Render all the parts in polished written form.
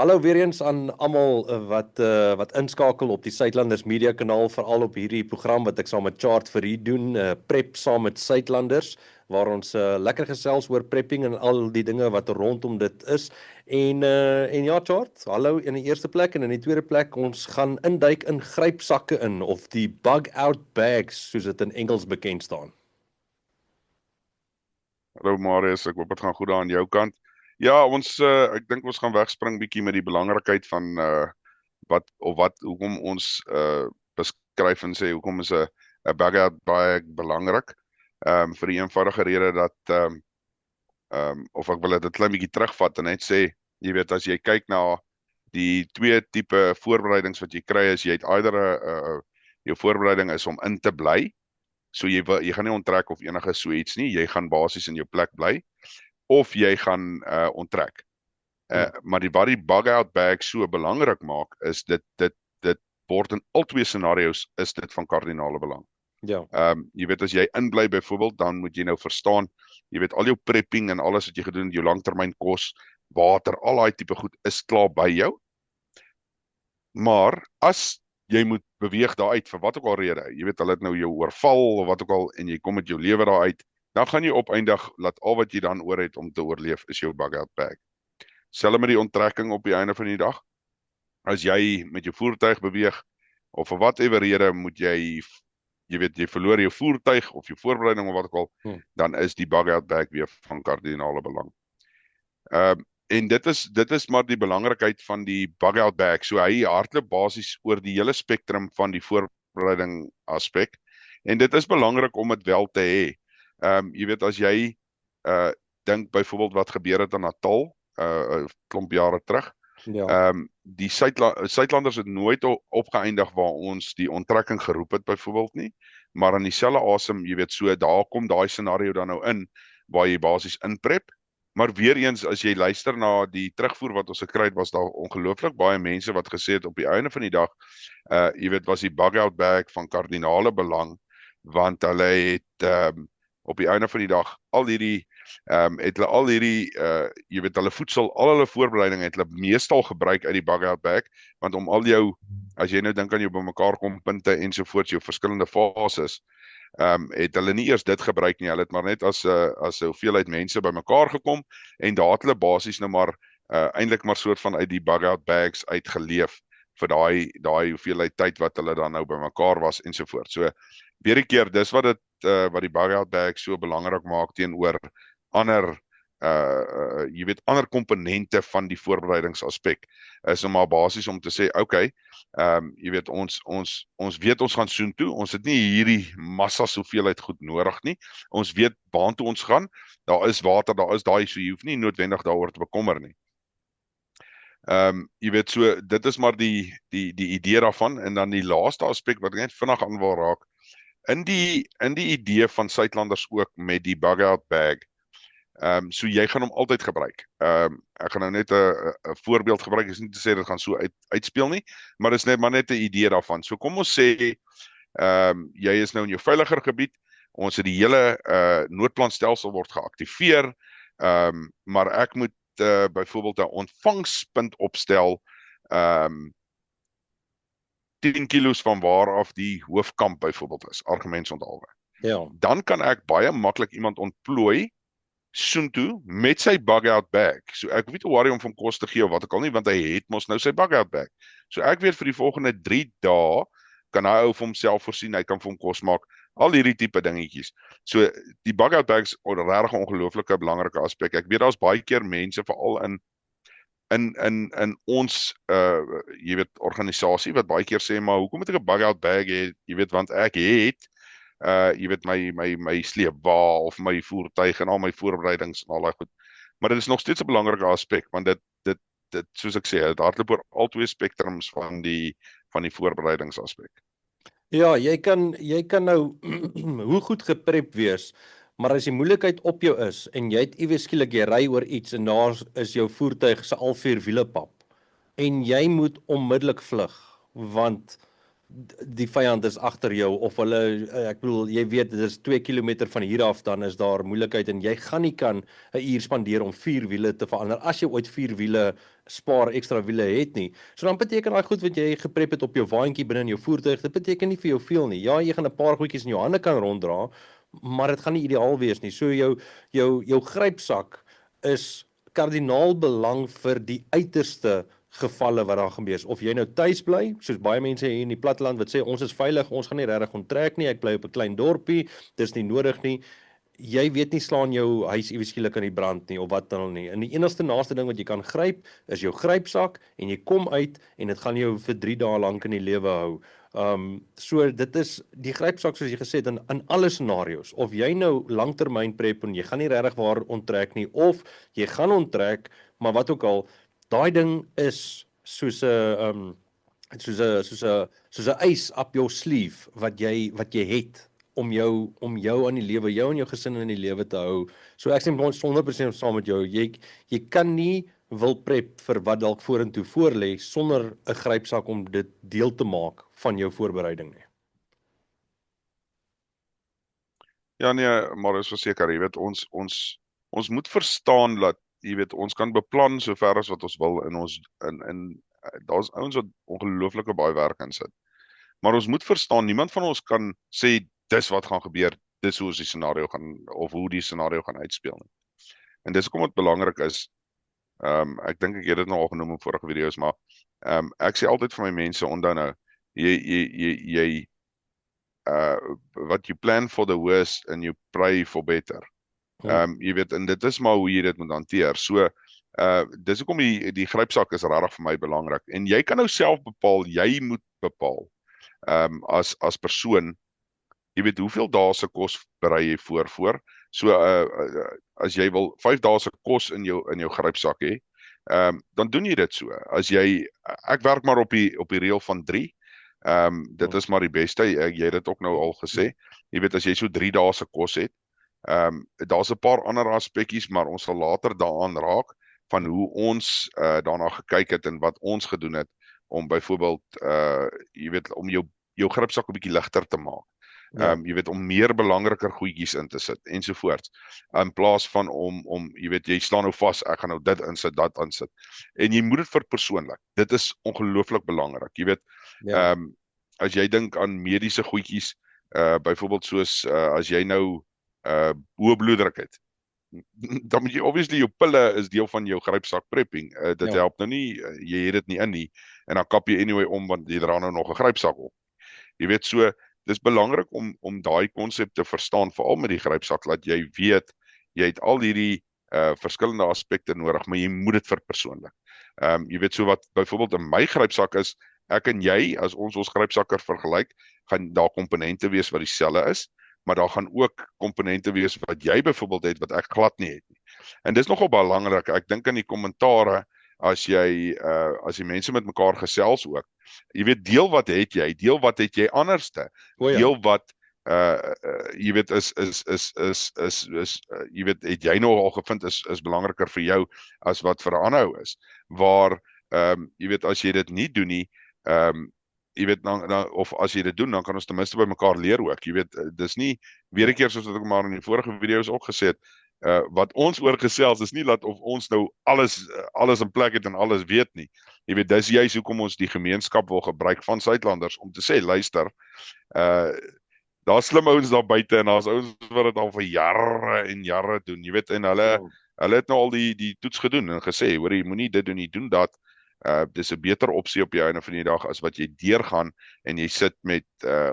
Hallo weer eens aan almal wat inskakel op die Suidlanders Media kanaal, veral op hierdie program wat ek saam met Chart vir u doen, prep saam met Suidlanders, waar ons lekker gesels oor prepping en al die dinge wat rondom dit is. En ja, Chart, hallo in die eerste plek, en in die tweede plek ons gaan induik in grypsakke in, of die bug out bags soos dit in Engels bekend staan. Hallo Marius, ek hoop dit gaan goed daar aan jou kant. Ja, ek dink ons gaan wegspring bietjie met die belangrikheid van hoekom ons beskryf en sê hoekom is 'n bug-out baie belangrik. Vir die eenvoudige rede dat of ek wil dit 'n klein bietjie terugvat en net sê, jy weet, as jy kyk na die twee tipe voorbereidings wat jy kry, is jy het either jou voorbereiding is om in te bly. So jy gaan nie onttrek of enige so iets nie, jy gaan basies in jou plek bly, of jy gaan onttrek. Maar wat die bug-out bag so belangrik maak, is dit word in al twee scenario's is dit van kardinale belang. Ja. Jy weet, as jy inbly byvoorbeeld, dan moet jy nou verstaan, jy weet, al jou prepping en alles wat jy gedoen, jou langtermyn kos, water, al daai tipe goed is klaar by jou. Maar as jy moet beweeg daar uit vir wat ook al rede, jy weet, hulle het nou jou oorval of wat ook al, en jy kom met jou lewe daar uit, dan gaan jy opeindig laat al wat jy dan oor het om te oorleef is jou bug-out bag. Selfs met die onttrekking op die einde van die dag, as jy met jou voertuig beweeg, of vir whatever rede moet jy weet, jy verloor jou voertuig of jou voorbereiding of wat ook al, dan is die bug-out bag weer van kardinale belang. En dit is maar die belangrikheid van die bug-out bag. So hy hardloop basies oor die hele spektrum van die voorbereiding aspek. En dit is belangrik om dit wel te hê. Jy weet, as jy dink byvoorbeeld wat gebeur het aan Natal, 'n klomp jare terug. Ja. Die Suidlanders het nooit opgeëindig waar ons die onttrekking geroep het byvoorbeeld nie, maar aan dieselfde asem, jy weet, so daar kom daai scenario dan nou in, waar jy basies inprep. Maar weer eens, as jy luister na die terugvoer wat ons gekry het, was daar ongelooflik baie mense wat gesê het op die einde van die dag, jy weet, was die bug-out bag van kardinale belang, want hulle het op die einde van die dag het hulle al hierdie jy weet, hulle voedsel, al hulle voorbereiding het hulle meestal gebruik uit die bug-out bag, want om al jou, as jy nou dink aan jou bymekaar kom punte ensovoorts, jou verskillende fases, het hulle nie eers dit gebruik nie, hulle het maar net as 'n hoeveelheid mense bymekaar gekom, en daar het hulle basies nou maar eintlik maar soort van uit die bug-out bags uitgeleef vir daai hoeveelheid tyd wat hulle dan nou bymekaar was ensovoorts. So weer 'n keer, dis wat die bug-out bag so belangrik maak teenoor ander jy weet, ander komponente van die voorbereidingsaspek, is om maar basies om te sê, okay, jy weet, ons weet ons gaan soontoe, ons het nie hierdie massas hoeveelheid goed nodig nie, ons weet waartoe ons gaan, daar is water, daar is daai, so jy hoef nie noodwendig daaroor te bekommer nie. Jy weet, so dit is maar die idee daarvan, en dan die laaste aspek wat ek net vinnig aan wil raak, in die idee van Suidlanders ook met die bug-out bag, so jy gaan hom altyd gebruik. Ek gaan nou net 'n voorbeeld gebruik, is nie te sê dit gaan so uitspeel nie, maar is net maar net 'n idee daarvan. So kom ons sê, jy is nou in jou veiliger gebied, ons het die hele noodplanstelsel word geaktiveer, maar ek moet byvoorbeeld 'n ontvangspunt opstel, 10 kilos van waar af die hoofkamp byvoorbeeld is, argumentsonthaalwe. Ja. Dan kan ek baie maklik iemand ontplooi soontoe met sy bug-out bag. So ek hoef nie te worry om van kos te gee of wat ook al nie, want hy het mos nou sy bug-out bag. So ek weet vir die volgende 3 dae kan hy ou vir homself voorsien, hy kan vir hom kos maak, al hierdie tipe dingetjies. So die bug-out bags is regtig 'n ongelooflike belangrike aspek. Ek weet daar's baie keer mense, veral in ons jy weet, organisasie, wat baie keer sê, maar hoekom moet ek 'n bug-out bag hê? Jy weet, want ek het jy weet, my sleepwa of my voertuig en al my voorbereidings en al daai goed. Maar dit is nog steeds 'n belangrike aspek, want dit soos ek sê, dit hardloop oor al twee spektrums van die voorbereidingsaspek. Ja, jy kan nou hoe goed geprep wees, maar as die moeilikheid op jou is en jy het iewes skielik jy ry oor iets en daar is jou voertuig se al 4 wiele pap en jy moet onmiddellik vlug, want die vyand is agter jou of hulle ek bedoel jy weet dit is 2 kilometer van hier af dan is daar moeilikheid en jy gaan nie kan 'n uur spandeer om 4 wiele te verander as jy ooit 4 wiele spaar ekstra wiele het nie. So dan beteken daai goed wat jy geprep het op jou waantjie binne in jou voertuig, dit beteken nie vir jou veel nie. Ja, jy gaan 'n paar goedjies in jou hande kan ronddra, maar dit gaan nie ideaal wees nie. So jou grypsak is kardinaal belang vir die uiterste gevalle wat daar gebeur. Of jy nou tuis bly, soos baie mense hier in die platteland wat sê ons is veilig, ons gaan nie regtig onttrek nie, ek bly op 'n klein dorpie, dis nie nodig nie. Jy weet nie slaan jou huis iewes skielik aan die brand nie of wat dan al nie. En die enigste naaste ding wat jy kan gryp is jou grypsak en jy kom uit en dit gaan jou vir 3 dae lank in die lewe hou. So dit is die grypsak soos jy gesê het in alle scenario's. Of jy nou langtermyn prep en jy gaan nie regtig waar onttrek nie of jy gaan onttrek, maar wat ook al, daai ding is soos 'n soos 'n ys up your sleeve wat jy het om jou aan die lewe, jou en jou gesin in die lewe te hou. So ek stem 100% saam met jou. Jy kan nie wil prep vir wat dalk vorentoe voorlê sonder 'n grypsak om dit deel te maak van jou voorbereiding nie. Ja nee, maar is verseker, jy weet ons moet verstaan dat jy weet ons kan beplan so ver as wat ons wil in ons in daar's ouens wat ongelooflike baie werk insit. Maar ons moet verstaan, niemand van ons kan sê dis wat gaan gebeur, dis hoe ons die scenario gaan of hoe die scenario gaan uitspeel nie. En dis hoekom dit belangrik is. Ek dink ek het dit nou al genoem in vorige video's, maar ek sê altyd vir my mense, onthou nou, jy what you plan for the worst and you pray for better. Jy weet, en dit is maar hoe jy dit moet hanteer. So dis hoekom die grypsak is regtig vir my belangrik. En jy kan nou self bepaal, jy moet bepaal as persoon, jy weet hoeveel dae se kos berei jy voor. So as jy wil 5 dae se kos in jou grypsak hê, dan doen jy dit so. As ek werk maar op die reël van 3. Dit is maar die beste. Jy het dit ook nou al gesê. Jy weet as jy so 3 dae se kos het, daar's 'n paar ander aspekkies, maar ons sal later daaraan raak van hoe ons daarna gekyk het en wat ons gedoen het om byvoorbeeld jy weet om jou grypsak 'n bietjie ligter te maak. Jy weet om meer belangriker goedjies in te sit ensovoorts. In plaas van om jy weet jy staan nou vas, ek gaan nou dit insit, dat insit. En jy moet dit verpersoonlik. Dit is ongelooflik belangrik. Jy weet as jy dink aan mediese goedjies, byvoorbeeld soos as jy nou hoë bloeddruk het, dan moet jy obviously jou pille is deel van jou grypsak prepping. Dit help nou nie, jy het dit nie in nie en dan kap jy anyway om want jy dra nou nog 'n grypsak op. Jy weet so dis belangrik om daai konsep te verstaan, veral met die grypsak, dat jy weet jy het al hierdie verskillende aspekte nodig, maar jy moet dit verpersoonlik. Jy weet so wat byvoorbeeld in my grypsak is, ek en jy as ons grypsakke vergelyk, gaan daar komponente wees wat dieselfde is, maar daar gaan ook komponente wees wat jy byvoorbeeld het wat ek glad nie het nie. En dis nogal belangrik. Ek dink in die kommentare as jy mense met mekaar gesels ook. Jy weet deel wat het jy anderste. Deel wat jy weet is jy weet het jy nou al gevind is belangriker vir jou as wat vir 'n ander ou is. Waar jy weet as jy dit nie doen nie, jy weet of as jy dit doen, dan kan ons ten minste by mekaar leer ook. Jy weet dis nie weer 'n keer soos wat ek maar in die vorige video's ook gesê het, wat ons oor gesels is nie dat of ons nou alles in plek het en alles weet nie. Jy weet dis juist hoekom ons die gemeenskap wil gebruik van Suidlanders om te sê luister, daar's slim ouens daar buite en daar's ouens wat dit al vir jare en jare doen. Jy weet en hulle het nou al die toets gedoen en gesê hoor jy moenie dit doen nie, doen dat. Dis 'n beter opsie op jou einde van die dag as wat jy deurgaan en jy sit met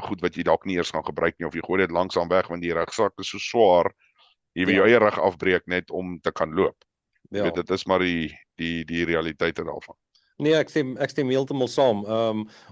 goed wat jy dalk nie eers gaan gebruik nie of jy gooi dit langsam weg want die rugsak is so swaar. Jy wil jou eie rug afbreek net om te kan loop. Jy weet dit is maar die realiteite daarvan. Nee, ek stem heeltemal saam.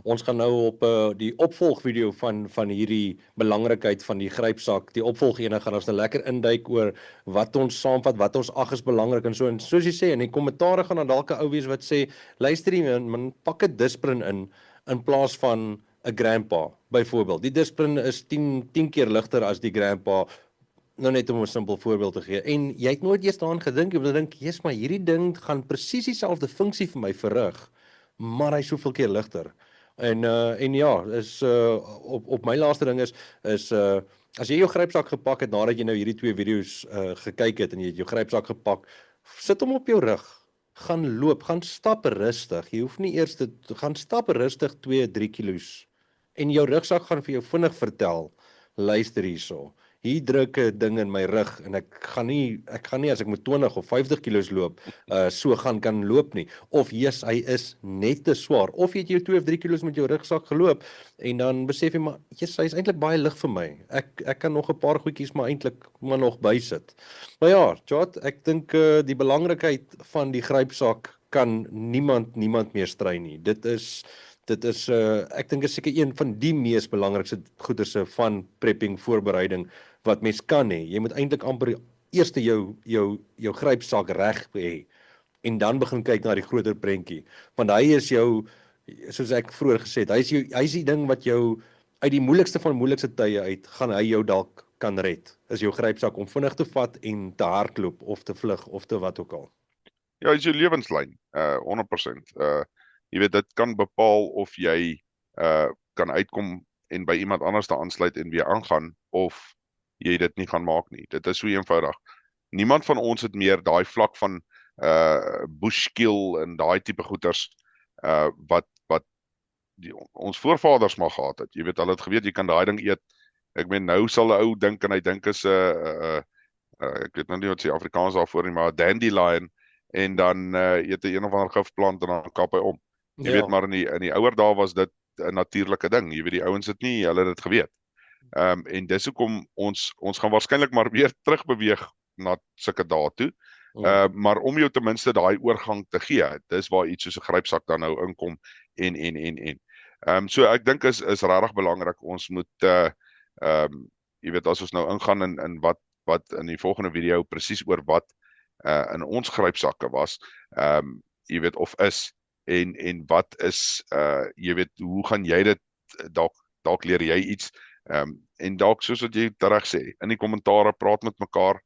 Ons gaan nou op die opvolgvideo van hierdie belangrikheid van die grypsak, die opvolgene gaan ons nou lekker induik oor wat ons saamvat, wat ons ag is belangrik en so. En soos jy sê, in die kommentare gaan dan dalk 'n ou wees wat sê, luister jy man, pak 'n Disprin in plaas van 'n Grandpa, byvoorbeeld. Die Disprin is 10 keer ligter as die Grandpa. Nou net om 'n simpel voorbeeld te gee. En jy het nooit eers daaraan gedink, jy dink, "Jesus, maar hierdie ding gaan presies dieselfde funksie vir my verrig, maar hy's soveel keer ligter." En ja, is op my laaste ding is as jy jou grypsak gepak het nadat jy nou hierdie twee video's gekyk het en jy het jou grypsak gepak, sit hom op jou rug. Gaan loop, gaan stap rustig. Jy hoef nie eers te gaan stap rustig 2-3 kilos. En jou rugsak gaan vir jou vinnig vertel, luister hierso. Hier druk 'n ding in my rug en ek gaan nie as ek met 20 of 50 kilos loop, so kan loop nie. Of yes, hy is net te swaar. Of jy het jou 2 of 3 kilos met jou rugsak geloop en dan besef jy maar, yes, hy is eintlik baie lig vir my. Ek kan nog 'n paar goedjies maar eintlik maar nog bysit. Maar ja, Chat, ek dink die belangrikheid van die grypsak kan niemand meer stry nie. Dit is ek dink is seker een van die mees belangrikste goederse van prepping voorbereiding wat mens kan hê. Jy moet eintlik amper eers jou grypsak reg hê en dan begin kyk na die groter prentjie. Want hy is jou, soos ek vroeër gesê het, hy is die ding wat jou uit die moeilikste van moeilikste tye uit gaan hy jou dalk kan red. Is jou grypsak om vinnig te vat en te hardloop of te vlug of te wat ook al. Ja, is jou lewenslyn, 100%. Jy weet, dit kan bepaal of jy kan uitkom en by iemand anders te aansluit en weer aangaan, of jy dit nie gaan maak nie. Dit is so eenvoudig. Niemand van ons het meer daai vlak van bush skill en daai tipe goeters wat ons voorvaders maar gehad het. Jy weet, hulle het geweet jy kan daai ding eet. Ek meen, nou sal 'n ou dink en hy dink is ek weet nou nie wat se Afrikaans daarvoor nie, maar 'n dandelion, en dan eet hy een of ander gifplant en dan kap hy om. Jy weet, maar in die ouer dae was dit 'n natuurlike ding. Jy weet, die ouens het nie, hulle het dit geweet. En dis hoekom ons gaan waarskynlik maar weer terugbeweeg na sulke dae toe. Maar om jou ten minste daai oorgang te gee, dis waar iets soos 'n grypsak dan nou inkom en. So ek dink is regtig belangrik. Ons moet jy weet, as ons nou ingaan in wat in die volgende video presies oor wat in ons grypsakke was, jy weet, of is en wat is jy weet, hoe gaan jy dit dalk leer jy iets, en dalk soos wat jy reg sê, in die kommentare praat met mekaar,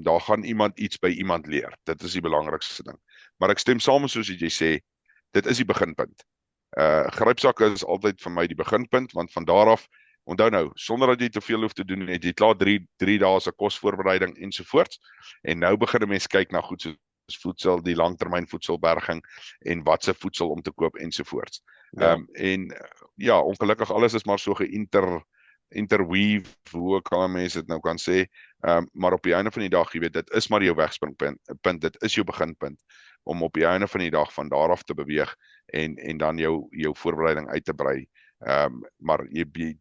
daar gaan iemand iets by iemand leer. Dit is die belangrikste ding. Maar ek stem saam soos jy sê, dit is die beginpunt. Grypsakke is altyd vir my die beginpunt, want van daar af, onthou nou, sonder dat jy te veel hoef te doen, het jy klaar 3 dae se kosvoorbereiding ensovoorts, en nou begin 'n mens kyk na goed soos voedsel, die langtermyn voedselberging, en wat se voedsel om te koop ensovoorts. En ja, ongelukkig alles is maar so interweave, hoe kan mense dit nou kan sê, maar op die einde van die dag, jy weet, dit is maar jou wegspringpunt, dit is jou beginpunt, om op die einde van die dag van daar af te beweeg, en dan jou voorbereiding uit te brei, maar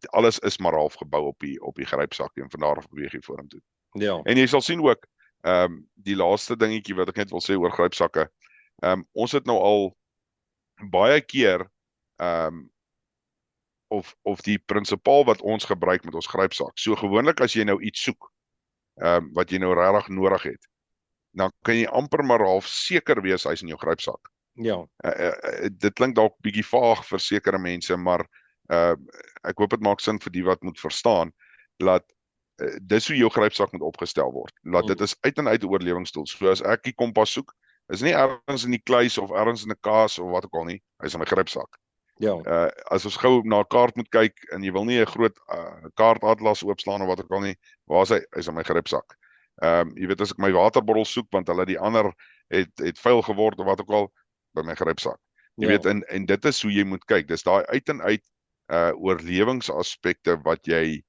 alles is maar half gebou op die grypsak, en van daar af beweeg jy vorentoe. Ja. En jy sal sien ook, die laaste dingetjie wat ek net wil sê oor grypsakke, ons het nou al baie keer, of die prinsipaal wat ons gebruik met ons grypsak. So gewoonlik as jy nou iets soek, wat jy nou regtig nodig het, dan kan jy amper maar half seker wees hy's in jou grypsak. Ja. Dit klink dalk bietjie vaag vir sekere mense, maar ek hoop dit maak sin vir die wat moet verstaan, dat dis hoe jou grypsak moet opgestel word. Laat dit is uit en uit 'n oorlewingsdoel. So as ek die kompas soek, is nie ergens in die kluis of ergens in 'n kaas of wat ook al nie, hy's in my grypsak. Ja. As ons gou na 'n kaart moet kyk en jy wil nie 'n groot kaartatlas oopslaan of wat ook al nie, waar is hy? Hy's in my grypsak. Jy weet, as ek my waterbottel soek want hulle die ander het vuil geword of wat ook al, by my grypsak. Jy weet, en dit is hoe jy moet kyk. Dis daai uit en uit oorlewingsaspekte wat jy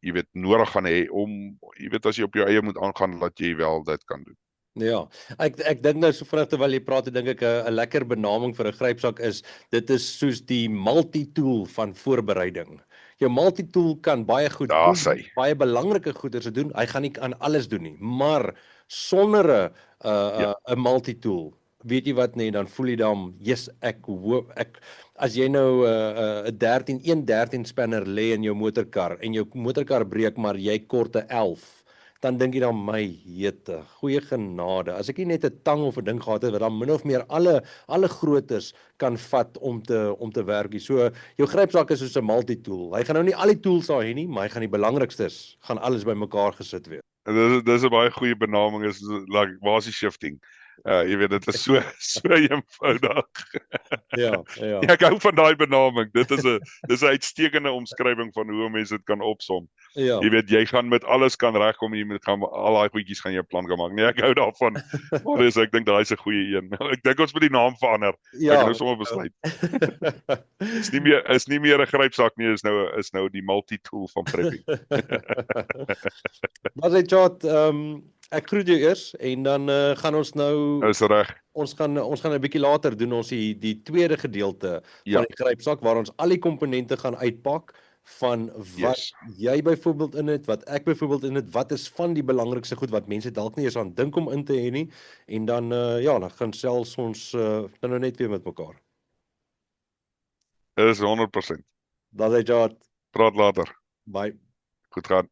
jy weet, nodig gaan hê om, jy weet, as jy op jou eie moet aangaan, dat jy wel dit kan doen. Ja, ek dink nou so vinnig terwyl jy praat, dink ek 'n lekker benaming vir 'n grypsak is, dit is soos die multi-tool van voorbereiding. Jou multi-tool kan baie goed doen, baie belangrike goeders doen. Hy gaan nie aan alles doen nie, maar sonder 'n multi-tool, weet jy wat nee, dan voel jy dan, yes, as jy nou 'n 13 spanner lê in jou motorkar en jou motorkar breek maar jy kort 'n 11, dan dink jy dan, my jete, goeie genade, as ek nie net 'n tang of 'n ding gehad het wat dan min of meer alle grootes kan vat om te werk. So jou grypsak is soos 'n multi-tool. Hy gaan nou nie al die tools daar hê nie, maar hy gaan die belangrikstes gaan alles bymekaar gesit wees. Dis 'n baie goeie benaming, is like basies shifting. Jy weet dit is so eenvoudig. Ja. Ja, ek hou van daai benaming. Dis 'n uitstekende omskrywing van hoe 'n mens dit kan opsom. Ja. Jy weet jy gaan met alles kan regkom en jy moet gaan al daai goedjies gaan jy plan gemaak. Nee, ek hou daarvan. Maar ek dink daai is 'n goeie een. Ek dink ons moet die naam verander. Ja. Ek nou sommer besluit. Is nie meer 'n grypsak nie, is nou die multi-tool van prepping. Maar hy chat, ek groet jou eers en dan gaan ons nou Is reg. ons gaan 'n bietjie later doen ons die tweede gedeelte Ja. van die grypsak waar ons al die komponente gaan uitpak van wat Yes. jy byvoorbeeld in het, wat ek byvoorbeeld in het, wat is van die belangrikste goed wat mense dalk nie eens aan dink om in te hê nie en dan dan gaan selfs ons nou net weer met mekaar. Is 100%. Dat hy chat, Praat later. bye. Goed gaan.